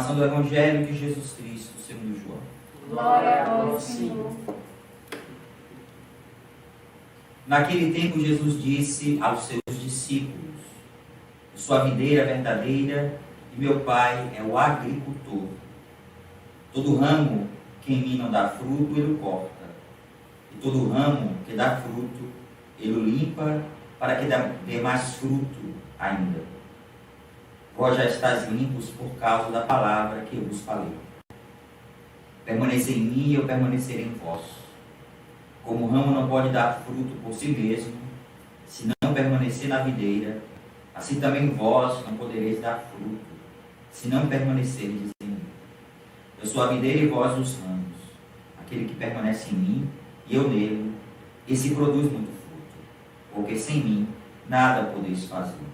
Proclamação do Evangelho de Jesus Cristo, segundo João. Glória a vós, Senhor. Naquele tempo, Jesus disse aos seus discípulos: Eu sou a videira verdadeira e meu Pai é o agricultor. Todo ramo que em mim não dá fruto, ele o corta. E todo ramo que dá fruto, ele o limpa, para que dê mais fruto ainda. Vós já estáis limpos por causa da palavra que eu vos falei. Permanecei em mim e eu permanecerei em vós. Como o ramo não pode dar fruto por si mesmo, se não permanecer na videira, assim também vós não podereis dar fruto, se não permanecerdes em mim. Eu sou a videira e vós os ramos. Aquele que permanece em mim e eu nele, esse produz muito fruto, porque sem mim nada podeis fazer.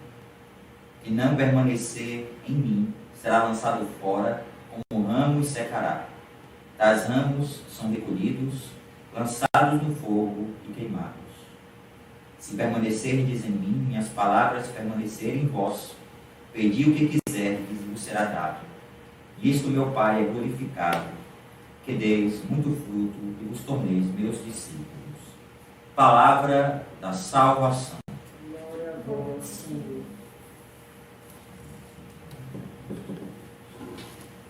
E não permanecer em mim será lançado fora como um ramo e secará. Tais ramos são recolhidos, lançados no fogo e queimados. Se permanecerdes em mim, minhas palavras permanecerem em vós, pedi o que quiserdes e vos será dado. E isto meu Pai é glorificado, que deis muito fruto e vos torneis meus discípulos. Palavra da salvação. Glória a vós, Senhor.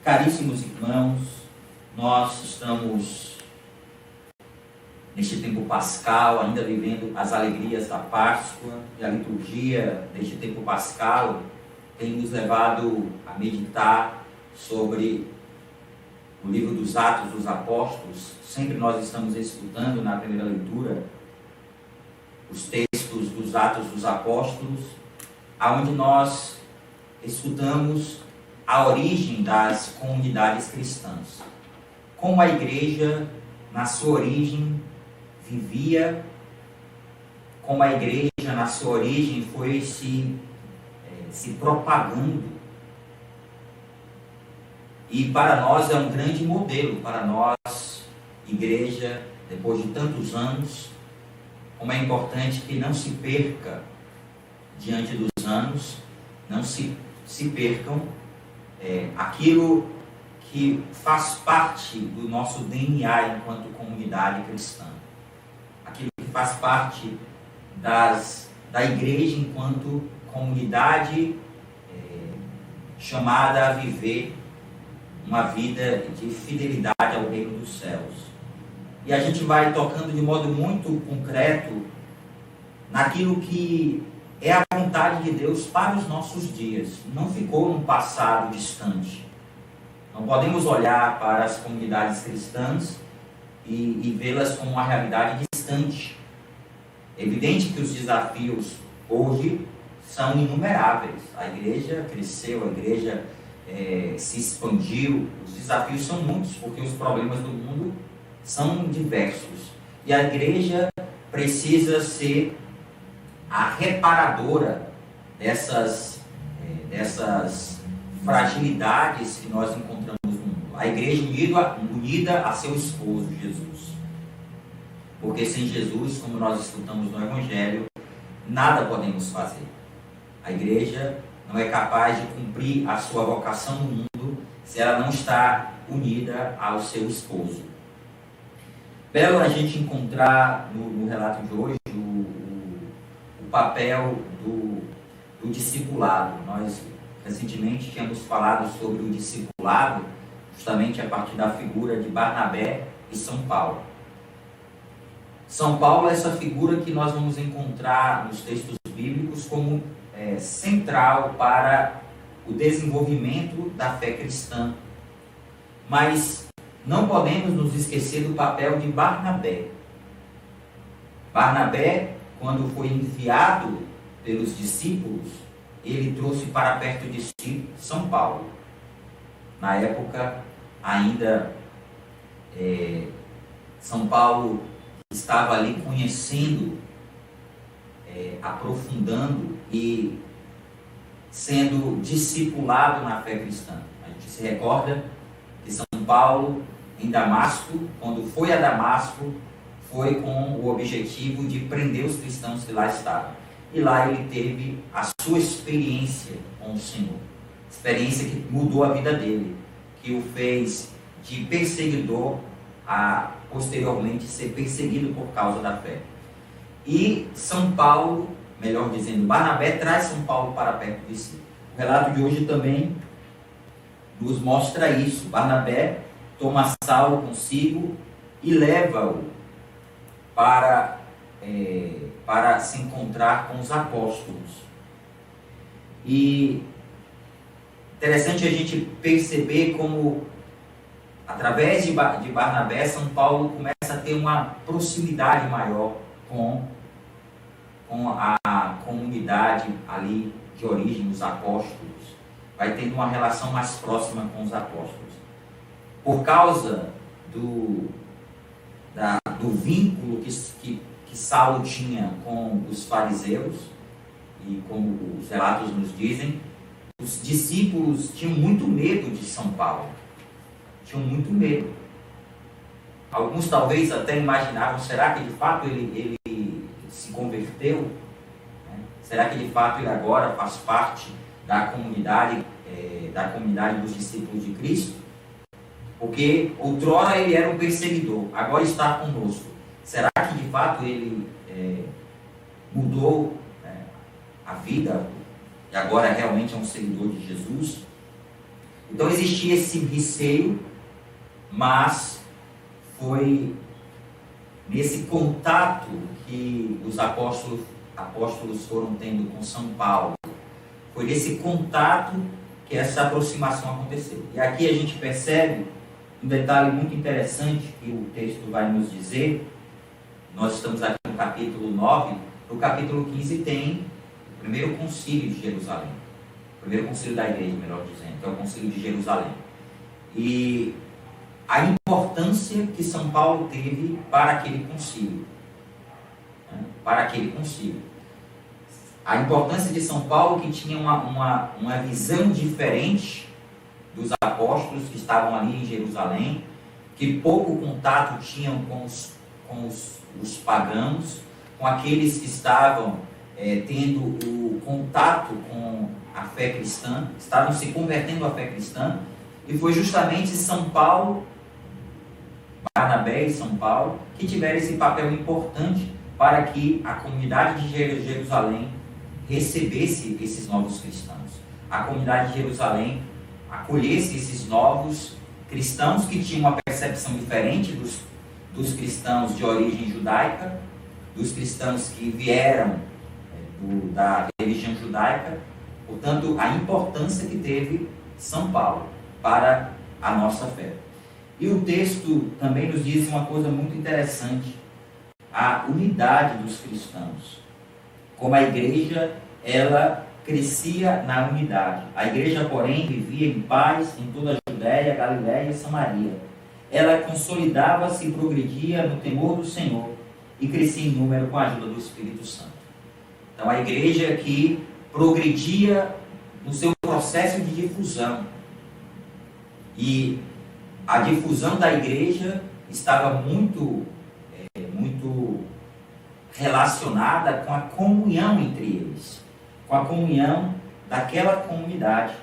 Caríssimos irmãos, nós estamos neste tempo pascal, ainda vivendo as alegrias da Páscoa, e a liturgia deste tempo pascal tem nos levado a meditar sobre o livro dos Atos dos Apóstolos. Sempre nós estamos escutando na primeira leitura os textos dos Atos dos Apóstolos, aonde nós escutamos a origem das comunidades cristãs. Como a igreja, na sua origem, vivia, como a igreja, na sua origem, foi se propagando. E para nós é um grande modelo, para nós, igreja, depois de tantos anos, como é importante que não se perca, diante dos anos, não se percam aquilo que faz parte do nosso DNA enquanto comunidade cristã. Aquilo que faz parte da igreja enquanto comunidade chamada a viver uma vida de fidelidade ao reino dos céus. E a gente vai tocando de modo muito concreto naquilo que é a vontade de Deus para os nossos dias. Não ficou num passado distante. Não podemos olhar para as comunidades cristãs e vê-las como uma realidade distante. É evidente que os desafios hoje são inumeráveis. A igreja cresceu, a igreja se expandiu. Os desafios são muitos, porque os problemas do mundo são diversos. E a igreja precisa ser a reparadora dessas fragilidades que nós encontramos no mundo. A igreja unida a seu esposo, Jesus. Porque sem Jesus, como nós escutamos no Evangelho, nada podemos fazer. A igreja não é capaz de cumprir a sua vocação no mundo se ela não está unida ao seu esposo. Belo a gente encontrar no relato de hoje o papel do discipulado. Nós recentemente tínhamos falado sobre o discipulado, justamente a partir da figura de Barnabé e São Paulo. São Paulo é essa figura que nós vamos encontrar nos textos bíblicos como central para o desenvolvimento da fé cristã. Mas não podemos nos esquecer do papel de Barnabé. Barnabé, quando foi enviado pelos discípulos, ele trouxe para perto de si São Paulo. Na época, ainda São Paulo estava ali conhecendo, aprofundando e sendo discipulado na fé cristã. A gente se recorda que São Paulo, em Damasco, quando foi a Damasco, foi com o objetivo de prender os cristãos que lá estavam. E lá ele teve a sua experiência com o Senhor. Experiência que mudou a vida dele. que o fez de perseguidor a posteriormente ser perseguido por causa da fé. E São Paulo, melhor dizendo, Barnabé traz São Paulo para perto de si. O relato de hoje também nos mostra isso. Barnabé toma Saulo consigo e leva-o para se encontrar com os apóstolos. E interessante a gente perceber como, através de Barnabé, São Paulo começa a ter uma proximidade maior com a comunidade ali de origem dos apóstolos. Vai tendo uma relação mais próxima com os apóstolos. Por causa do vínculo que Saulo tinha com os fariseus, e como os relatos nos dizem, os discípulos tinham muito medo de São Paulo. Tinham muito medo. Alguns talvez até imaginavam, será que de fato ele se converteu? Será que de fato ele agora faz parte da comunidade dos discípulos de Cristo? Porque outrora ele era um perseguidor, agora está conosco. Será que de fato ele mudou a vida e agora realmente é um seguidor de Jesus? Então existia esse receio, mas foi nesse contato que os apóstolos foram tendo com São Paulo. Foi nesse contato que essa aproximação aconteceu. E aqui a gente percebe um detalhe muito interessante que o texto vai nos dizer. Nós estamos aqui no capítulo 9, no capítulo 15 tem o primeiro concílio de Jerusalém. O primeiro concílio da igreja, melhor dizendo, que é o concílio de Jerusalém. E a importância que São Paulo teve para aquele concílio. Para aquele concílio. A importância de São Paulo, que tinha uma visão diferente dos apóstolos que estavam ali em Jerusalém, que pouco contato tinham com os pagãos, com aqueles que estavam tendo o contato com a fé cristã, estavam se convertendo à fé cristã, e foi justamente São Paulo, Barnabé e São Paulo, que tiveram esse papel importante para que a comunidade de Jerusalém recebesse esses novos cristãos. A comunidade de Jerusalém acolhesse esses novos cristãos que tinham uma percepção diferente dos cristãos de origem judaica, dos cristãos que vieram da religião judaica. Portanto, a importância que teve São Paulo para a nossa fé. E o texto também nos diz uma coisa muito interessante: a unidade dos cristãos. Como a igreja, ela crescia na unidade. A igreja, porém, vivia em paz em toda a Judéia, Galiléia e Samaria. Ela consolidava-se e progredia no temor do Senhor e crescia em número com a ajuda do Espírito Santo. Então, a igreja que progredia no seu processo de difusão. E a difusão da igreja estava muito relacionada com a comunhão entre eles, com a comunhão daquela comunidade,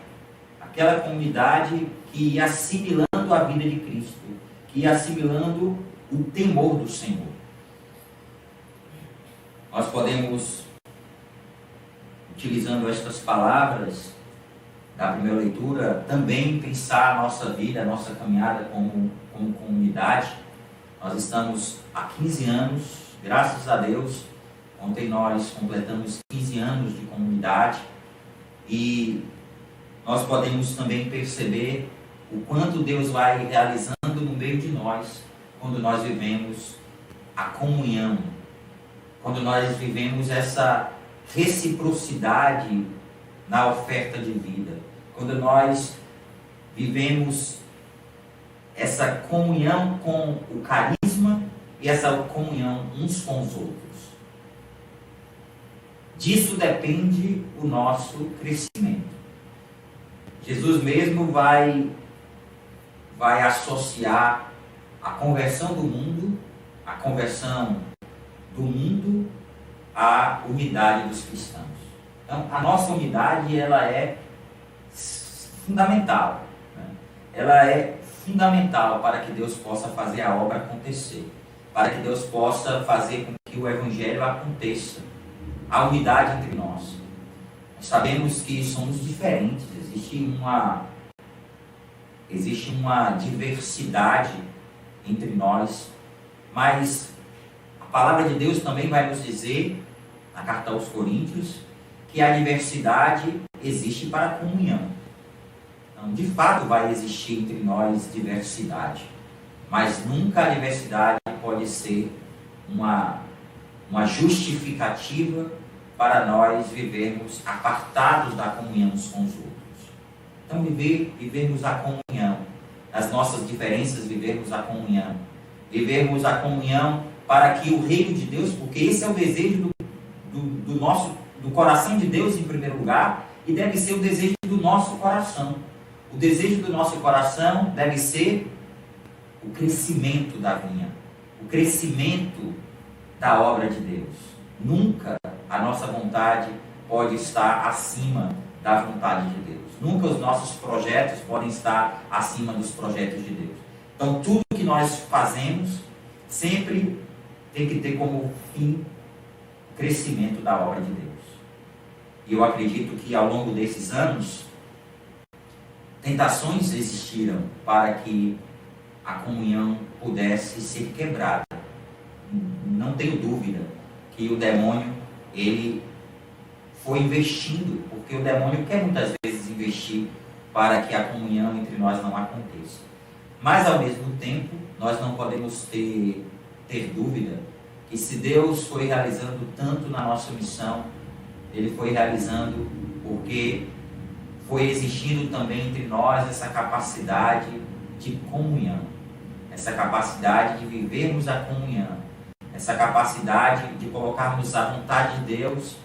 aquela comunidade que ia assimilando a vida de Cristo, que ia assimilando o temor do Senhor. Nós podemos, utilizando estas palavras da primeira leitura, também pensar a nossa vida, a nossa caminhada como comunidade. Nós estamos há 15 anos, graças a Deus. Ontem nós completamos 15 anos de comunidade e nós podemos também perceber o quanto Deus vai realizando no meio de nós quando nós vivemos a comunhão, quando nós vivemos essa reciprocidade na oferta de vida, quando nós vivemos essa comunhão com o carisma e essa comunhão uns com os outros. Disso depende o nosso crescimento. Jesus mesmo vai associar a conversão do mundo à unidade dos cristãos. Então, a nossa unidade, ela é fundamental, né? ela é fundamental para que Deus possa fazer a obra acontecer, para que Deus possa fazer com que o Evangelho aconteça, a unidade entre nós. Nós sabemos que somos diferentes, existe uma diversidade entre nós, mas a palavra de Deus também vai nos dizer, na carta aos Coríntios, que a diversidade existe para a comunhão. Então, de fato, vai existir entre nós diversidade, mas nunca a diversidade pode ser uma justificativa para nós vivermos apartados da comunhão uns com os outros. Então, vivermos a comunhão, as nossas diferenças, vivermos a comunhão para que o reino de Deus, porque esse é o desejo do coração de Deus em primeiro lugar, e deve ser o desejo do nosso coração. O desejo do nosso coração deve ser o crescimento da vinha, o crescimento da obra de Deus. Nunca a nossa vontade pode estar acima da vontade de Deus. Nunca os nossos projetos podem estar acima dos projetos de Deus. Então, tudo que nós fazemos sempre tem que ter como fim o crescimento da obra de Deus. E eu acredito que ao longo desses anos, tentações existiram para que a comunhão pudesse ser quebrada. Não tenho dúvida que o demônio, ele foi investindo, porque o demônio quer muitas vezes investir para que a comunhão entre nós não aconteça. Mas ao mesmo tempo, nós não podemos ter dúvida que se Deus foi realizando tanto na nossa missão, Ele foi realizando porque foi existindo também entre nós essa capacidade de comunhão, essa capacidade de vivermos a comunhão, essa capacidade de colocarmos a vontade de Deus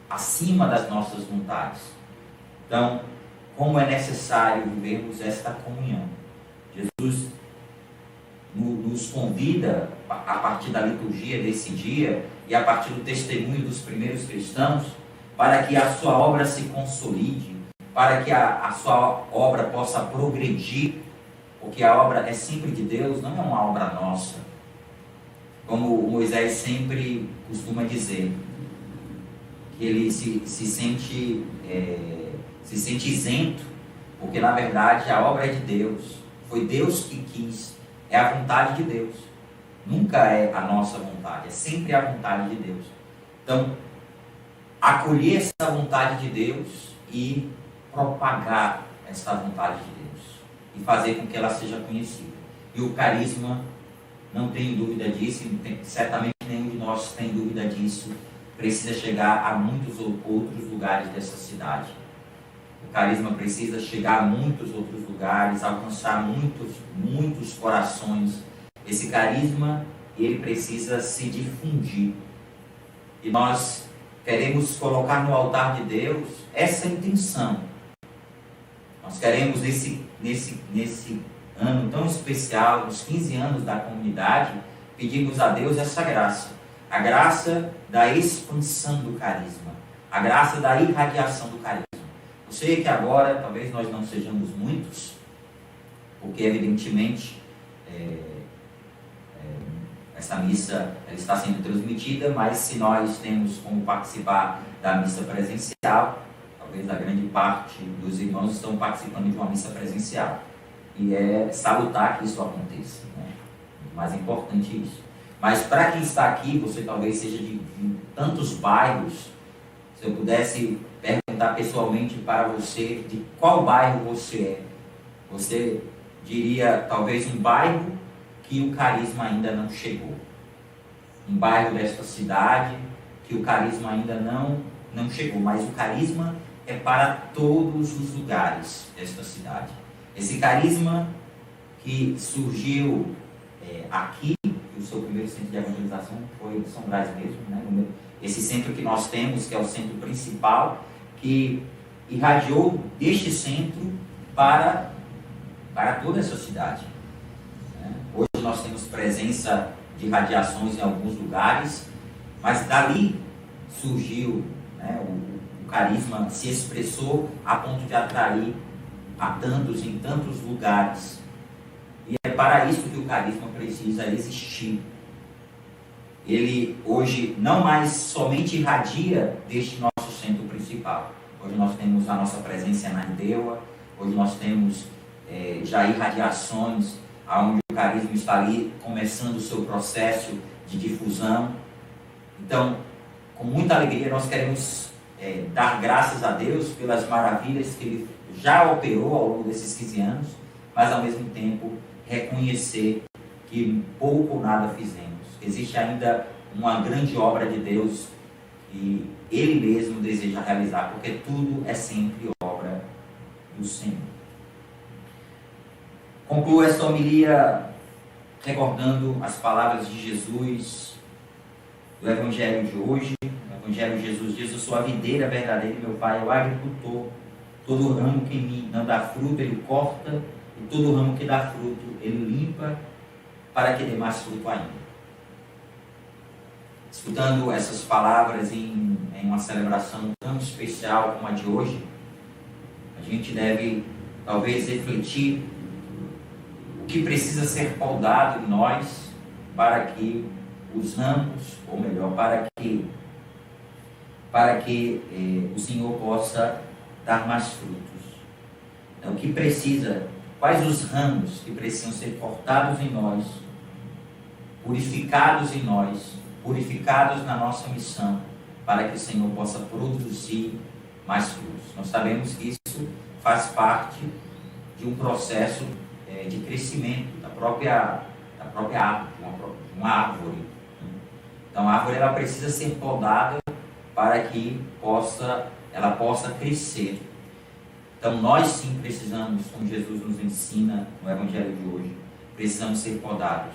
acima das nossas vontades. Então, como é necessário vivermos esta comunhão? Jesus nos convida, a partir da liturgia desse dia e a partir do testemunho dos primeiros cristãos, para que a sua obra se consolide, para que a sua obra possa progredir, porque a obra é sempre de Deus, não é uma obra nossa. Como Moisés sempre costuma dizer, que ele se sente isento, porque na verdade a obra é de Deus, foi Deus que quis, é a vontade de Deus, nunca é a nossa vontade, é sempre a vontade de Deus. Então, acolher essa vontade de Deus e propagar essa vontade de Deus e fazer com que ela seja conhecida. E o carisma, não tenho dúvida disso, certamente nenhum de nós tem dúvida disso, precisa chegar a muitos outros lugares dessa cidade. O carisma precisa chegar a muitos outros lugares, alcançar muitos corações. Esse carisma, ele precisa se difundir. E nós queremos colocar no altar de Deus essa intenção. Nós queremos, nesse ano tão especial, nos 15 anos da comunidade, pedimos a Deus essa graça. A graça da expansão do carisma. A graça da irradiação do carisma. Eu sei que agora, talvez nós não sejamos muitos, porque evidentemente essa missa ela está sendo transmitida, mas se nós temos como participar da missa presencial, talvez a grande parte dos irmãos estão participando de uma missa presencial. E é salutar que isso aconteça, né? Mais importante isso. Mas para quem está aqui, você talvez seja de tantos bairros, se eu pudesse perguntar pessoalmente para você de qual bairro você é, você diria talvez um bairro que o carisma ainda não chegou. Um bairro desta cidade que o carisma ainda não chegou, mas o carisma é para todos os lugares desta cidade. Esse carisma que surgiu aqui, o seu primeiro centro de evangelização foi em São Brás mesmo, né? Esse centro que nós temos, que é o centro principal, que irradiou deste centro para toda essa cidade. Hoje nós temos presença de radiações em alguns lugares, mas dali surgiu, né, o carisma se expressou a ponto de atrair a tantos, em tantos lugares. E é para isso que o carisma precisa existir. Ele hoje não mais somente irradia deste nosso centro principal. Hoje nós temos a nossa presença na Ideua, hoje nós temos já irradiações, onde o carisma está ali começando o seu processo de difusão. Então, com muita alegria, nós queremos dar graças a Deus pelas maravilhas que Ele já operou ao longo desses 15 anos, mas ao mesmo tempo reconhecer que pouco ou nada fizemos. Existe ainda uma grande obra de Deus que Ele mesmo deseja realizar, porque tudo é sempre obra do Senhor. Concluo esta homilia recordando as palavras de Jesus do Evangelho de hoje. No Evangelho de Jesus diz: eu sou a videira verdadeira e meu Pai é o agricultor. Todo ramo que em mim não dá fruto, Ele corta, e todo ramo que dá fruto, Ele limpa, para que dê mais fruto ainda. Escutando essas palavras em uma celebração tão especial como a de hoje, a gente deve talvez refletir o que precisa ser podado em nós para que os ramos, ou melhor, para que o Senhor possa dar mais frutos. Então, o que precisa, quais os ramos que precisam ser cortados em nós, purificados em nós, purificados na nossa missão, para que o Senhor possa produzir mais frutos. Nós sabemos que isso faz parte de um processo de crescimento da própria árvore, de uma árvore. Então a árvore ela precisa ser podada para que ela possa crescer. Então nós sim precisamos, como Jesus nos ensina no Evangelho de hoje, precisamos ser podados.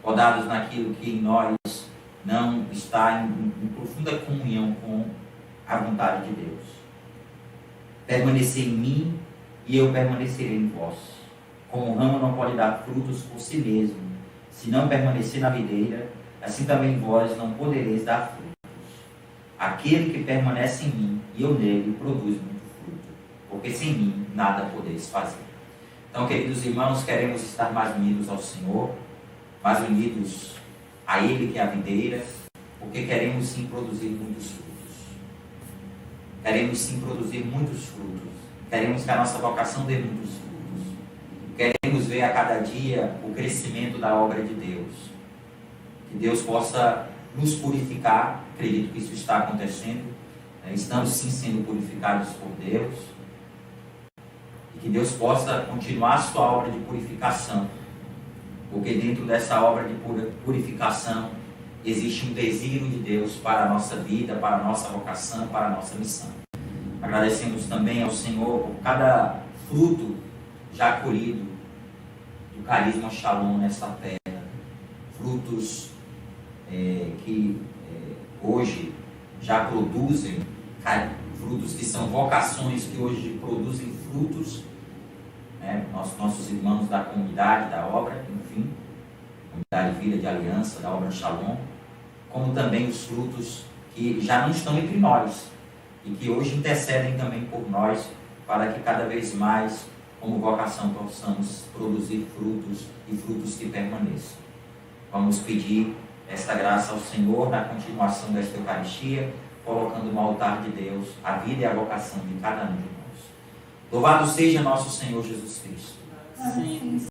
Podados naquilo que em nós não está em profunda comunhão com a vontade de Deus. Permanecer em mim e eu permanecerei em vós. Como o ramo não pode dar frutos por si mesmo, se não permanecer na videira, assim também vós não podereis dar frutos. Aquele que permanece em mim e eu nele produz muito fruto, porque sem mim nada podeis fazer. Então, queridos irmãos, queremos estar mais unidos ao Senhor, mais unidos a Ele que é a videira, porque queremos sim produzir muitos frutos. Queremos sim produzir muitos frutos. Queremos que a nossa vocação dê muitos frutos. Queremos ver a cada dia o crescimento da obra de Deus. Que Deus possa nos purificar. Acredito que isso está acontecendo. Estamos sim sendo purificados por Deus. E que Deus possa continuar a sua obra de purificação. Porque dentro dessa obra de purificação existe um desígnio de Deus para a nossa vida, para a nossa vocação, para a nossa missão. Agradecemos também ao Senhor por cada fruto já colhido do carisma Shalom nessa terra. Frutos que hoje já produzem, frutos que são vocações que hoje produzem frutos. Nossos irmãos da comunidade, da obra, enfim, comunidade Vida de Aliança, da obra Shalom, como também os frutos que já não estão entre nós e que hoje intercedem também por nós, para que cada vez mais, como vocação, possamos produzir frutos e frutos que permaneçam. Vamos pedir esta graça ao Senhor na continuação desta Eucaristia, colocando no altar de Deus a vida e a vocação de cada um de nós. Louvado seja nosso Senhor Jesus Cristo. Amém.